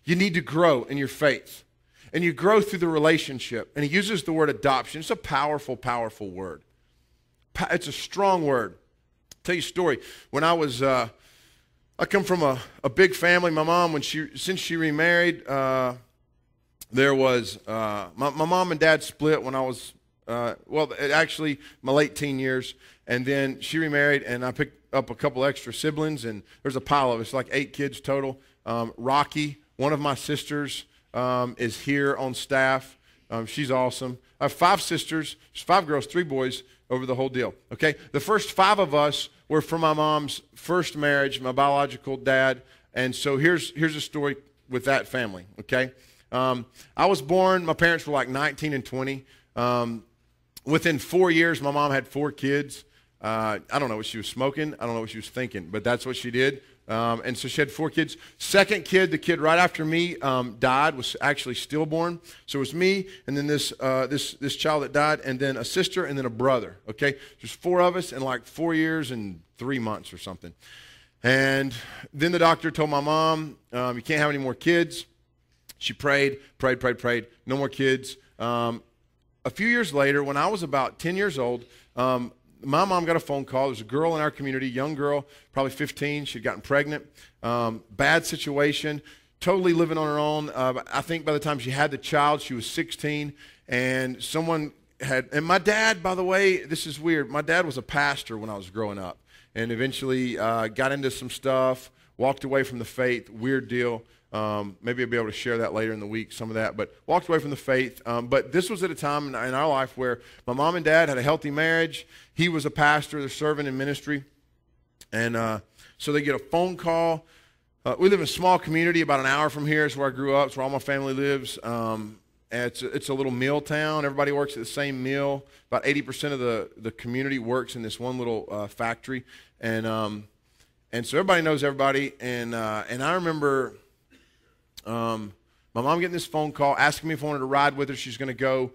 You need to grow in your faith. And you grow through the relationship. And he uses the word adoption. It's a powerful, powerful word. It's a strong word. I'll tell you a story. When I come from a big family. My mom, since she remarried, there was, my mom and dad split when I was, actually my late teen years. And then she remarried, and I picked up a couple extra siblings, and there's a pile of us, like 8 kids total. Rocky, one of my sisters, is here on staff. She's awesome. I have 5 sisters. There's 5 girls, 3 boys over the whole deal. Okay, the first 5 of us were from my mom's first marriage, my biological dad. And so here's a story with that family. Okay, I was born. My parents were like 19 and 20. Within 4 years, my mom had 4 kids. I don't know what she was smoking. I don't know what she was thinking, but that's what she did. And so she had 4 kids. Second kid, the kid right after me, died, was actually stillborn. So it was me, and then this child that died, and then a sister, and then a brother. Okay, there's 4 of us in like 4 years and 3 months or something. And then the doctor told my mom, you can't have any more kids. She prayed. No more kids. A few years later, when I was about 10 years old, my mom got a phone call. There's a girl in our community, young girl, probably 15. She'd gotten pregnant. Bad situation, totally living on her own. I think by the time she had the child, she was 16. And and my dad, by the way, this is weird. My dad was a pastor when I was growing up, and eventually got into some stuff, walked away from the faith, weird deal. Maybe I'll be able to share that later in the week, some of that, but walked away from the faith. But this was at a time in our life where my mom and dad had a healthy marriage. He was a pastor. They're serving in ministry. And so they get a phone call. We live in a small community about an hour from here. It's where I grew up. It's where all my family lives. And it's a little mill town. Everybody works at the same mill. About 80% of the community works in this one little factory. And so everybody knows everybody. And I remember... my mom getting this phone call, asking me if I wanted to ride with her. She's going to go.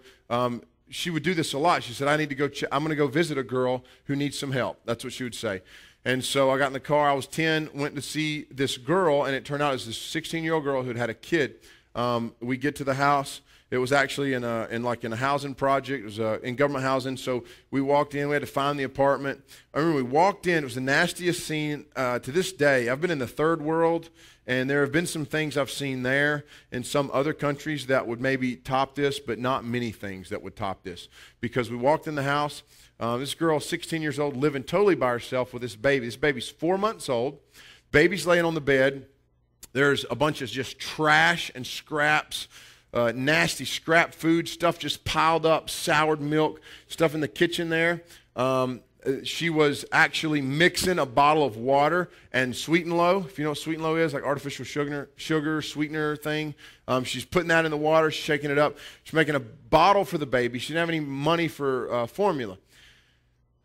She would do this a lot. She said, I'm going to go visit a girl who needs some help. That's what she would say. And so I got in the car. I was 10, went to see this girl, and it turned out it was this 16-year-old girl who had a kid. We get to the house. It was actually in a housing project. It was in government housing. So we walked in. We had to find the apartment. I remember we walked in. It was the nastiest scene to this day. I've been in the third world, and there have been some things I've seen there in some other countries that would maybe top this, but not many things that would top this. Because we walked in the house. This girl, 16 years old, living totally by herself with this baby. This baby's 4 months old. Baby's laying on the bed. There's a bunch of just trash and scraps. Nasty scrap food, stuff just piled up, soured milk, stuff in the kitchen there. She was actually mixing a bottle of water and Sweet and Low. If you know what Sweet and Low is, like artificial sugar sweetener thing. She's putting that in the water, shaking it up. She's making a bottle for the baby. She didn't have any money for formula.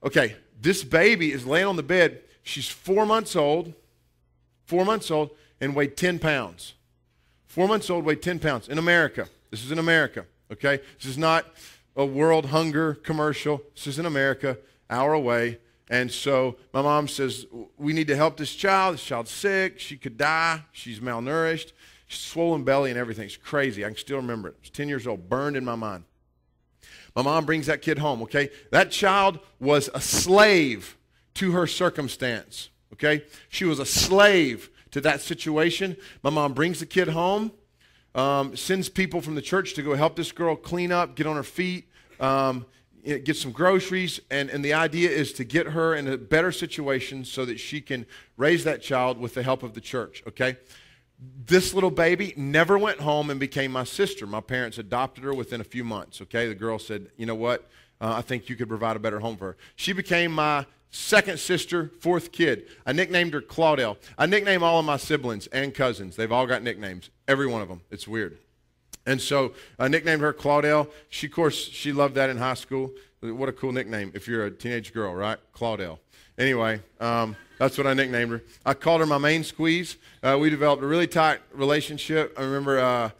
Okay, this baby is laying on the bed. She's 4 months old, and weighed 10 pounds. 4 months old, weighed 10 pounds in America. This is in America, okay? This is not a world hunger commercial. This is in America, hour away. And so my mom says, we need to help this child. This child's sick. She could die. She's malnourished. She's swollen belly and everything. It's crazy. I can still remember it. I was 10 years old, burned in my mind. My mom brings that kid home, okay? That child was a slave to her circumstance, okay? She was a slave to that situation. My mom brings the kid home, sends people from the church to go help this girl clean up, get on her feet, get some groceries, and the idea is to get her in a better situation so that she can raise that child with the help of the church, okay? This little baby never went home and became my sister. My parents adopted her within a few months, okay? The girl said, you know what? I think you could provide a better home for her. She became my second sister, 4th kid. I nicknamed her Claudel. I nickname all of my siblings and cousins. They've all got nicknames, every one of them. It's weird. And so I nicknamed her Claudel. Of course, she loved that in high school. What a cool nickname if you're a teenage girl, right? Claudel. Anyway, that's what I nicknamed her. I called her my main squeeze. We developed a really tight relationship. I remember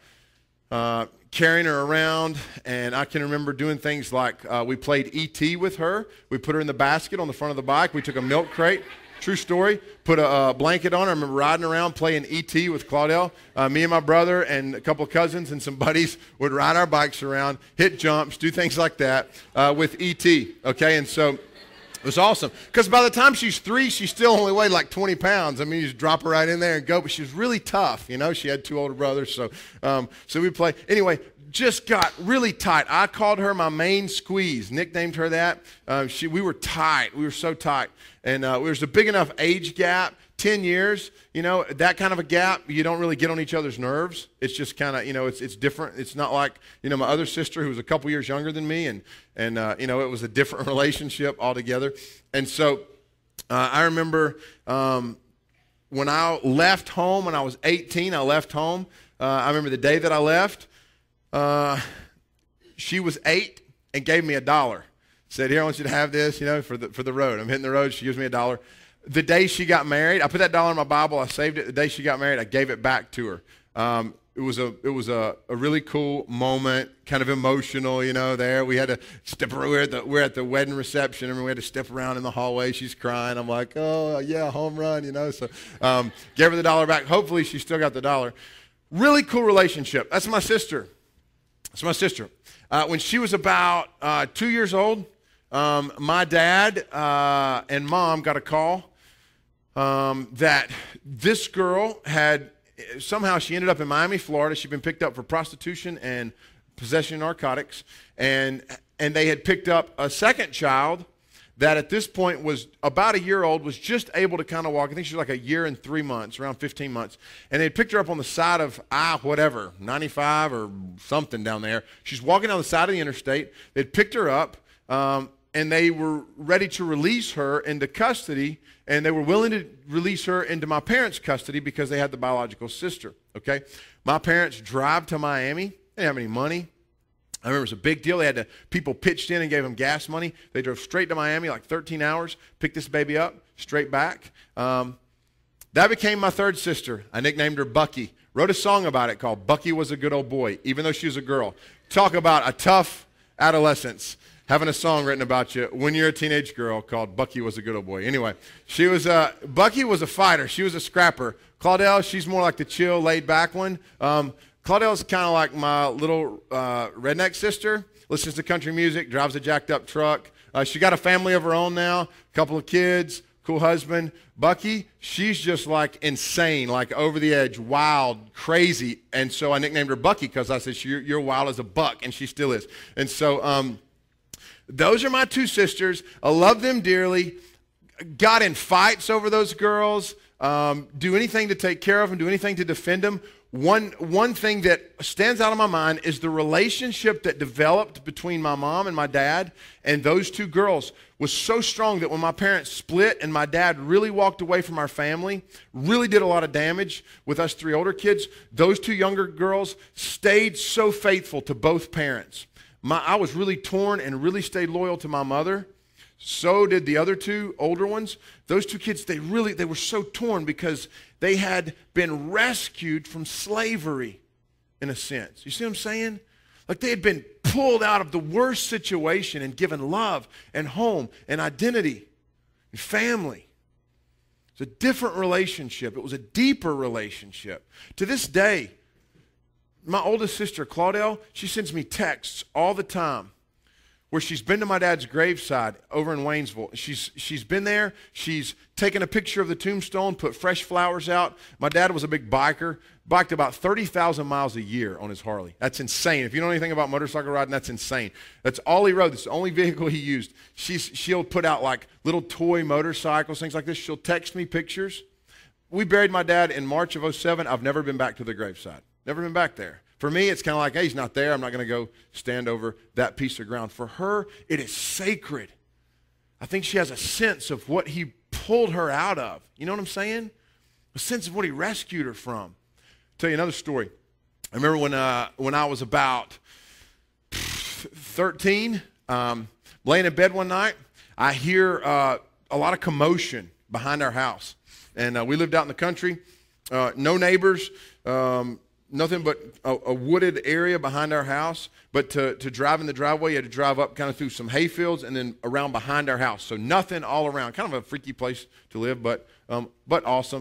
carrying her around, and I can remember doing things like we played E.T. with her. We put her in the basket on the front of the bike. We took a milk crate, True story. Put a blanket on her. I remember riding around playing E.T. with Claudel. Me and my brother and a couple of cousins and some buddies would ride our bikes around, hit jumps, do things like that with E.T., okay? And so it was awesome. Because by the time she's 3, she still only weighed like 20 pounds. I mean, you just drop her right in there and go. But she was really tough, you know. She had 2 older brothers. So we play. Anyway, just got really tight. I called her my main squeeze, nicknamed her that. We were tight. We were so tight. And there was a big enough age gap, 10 years, you know, that kind of a gap, you don't really get on each other's nerves. It's just kind of, you know, it's different. It's not like, you know, my other sister who was a couple years younger than me, and you know, it was a different relationship altogether. And so I remember when I left home, when I was 18, I left home. I remember the day that I left. She was 8 and gave me $1. Said, "Here, I want you to have this, you know, for the road." I'm hitting the road. She gives me $1. The day she got married, I put that $1 in my Bible. I saved it. The day she got married, I gave it back to her. It was a really cool moment, kind of emotional, you know. There we had to step around. We're at the wedding reception, and we had to step around in the hallway. She's crying. I'm like, "Oh yeah, home run," you know. So gave her the $1 back. Hopefully, she still got the $1. Really cool relationship. That's my sister. That's my sister. When she was about 2 years old, my dad and mom got a call that this girl had, somehow she ended up in Miami, Florida. She'd been picked up for prostitution and possession of narcotics. And they had picked up a second child that at this point was about a year old, was just able to kind of walk. I think she was like a year and 3 months, around 15 months. And they picked her up on the side of whatever, 95 or something down there. She's walking down the side of the interstate. They'd picked her up, and they were ready to release her into custody, and they were willing to release her into my parents' custody because they had the biological sister, okay? My parents drive to Miami. They didn't have any money. I remember it was a big deal. They had people pitched in and gave them gas money. They drove straight to Miami, like 13 hours, picked this baby up, straight back. That became my third sister. I nicknamed her Bucky. Wrote a song about it called "Bucky Was a Good Old Boy," even though she was a girl. Talk about a tough adolescence. Having a song written about you when you're a teenage girl called "Bucky Was a Good Old Boy." Anyway, Bucky was a fighter. She was a scrapper. Claudel, she's more like the chill, laid-back one. Claudel's kind of like my little redneck sister. Listens to country music, drives a jacked-up truck. She got a family of her own now, a couple of kids, cool husband. Bucky, she's just like insane, like over the edge, wild, crazy. And so I nicknamed her Bucky because I said, "You're wild as a buck," and she still is. And so those are my 2 sisters. I love them dearly. Got in fights over those girls. Do anything to take care of them. Do anything to defend them. One thing that stands out in my mind is the relationship that developed between my mom and my dad and those 2 girls was so strong that when my parents split and my dad really walked away from our family, really did a lot of damage with us 3 older kids, those 2 younger girls stayed so faithful to both parents. I was really torn and really stayed loyal to my mother. So did the other 2 older ones. Those 2 kids, they were so torn because they had been rescued from slavery in a sense. You see what I'm saying? Like they had been pulled out of the worst situation and given love and home and identity and family. It's a different relationship. It was a deeper relationship. To this day, my oldest sister, Claudel, she sends me texts all the time where she's been to my dad's graveside over in Waynesville. She's been there. She's taken a picture of the tombstone, put fresh flowers out. My dad was a big biker, biked about 30,000 miles a year on his Harley. That's insane. If you know anything about motorcycle riding, that's insane. That's all he rode. That's the only vehicle he used. She'll put out like little toy motorcycles, things like this. She'll text me pictures. We buried my dad in March of 2007. I've never been back to the graveside. Never been back there. For me, it's kind of like, hey, he's not there. I'm not going to go stand over that piece of ground. For her, it is sacred. I think she has a sense of what he pulled her out of. You know what I'm saying? A sense of what he rescued her from. I'll tell you another story. I remember when I was about 13, laying in bed one night, I hear a lot of commotion behind our house. And we lived out in the country, no neighbors. nothing but a wooded area behind our house. But to drive in the driveway, you had to drive up kind of through some hay fields and then around behind our house. So nothing all around. Kind of a freaky place to live, but awesome.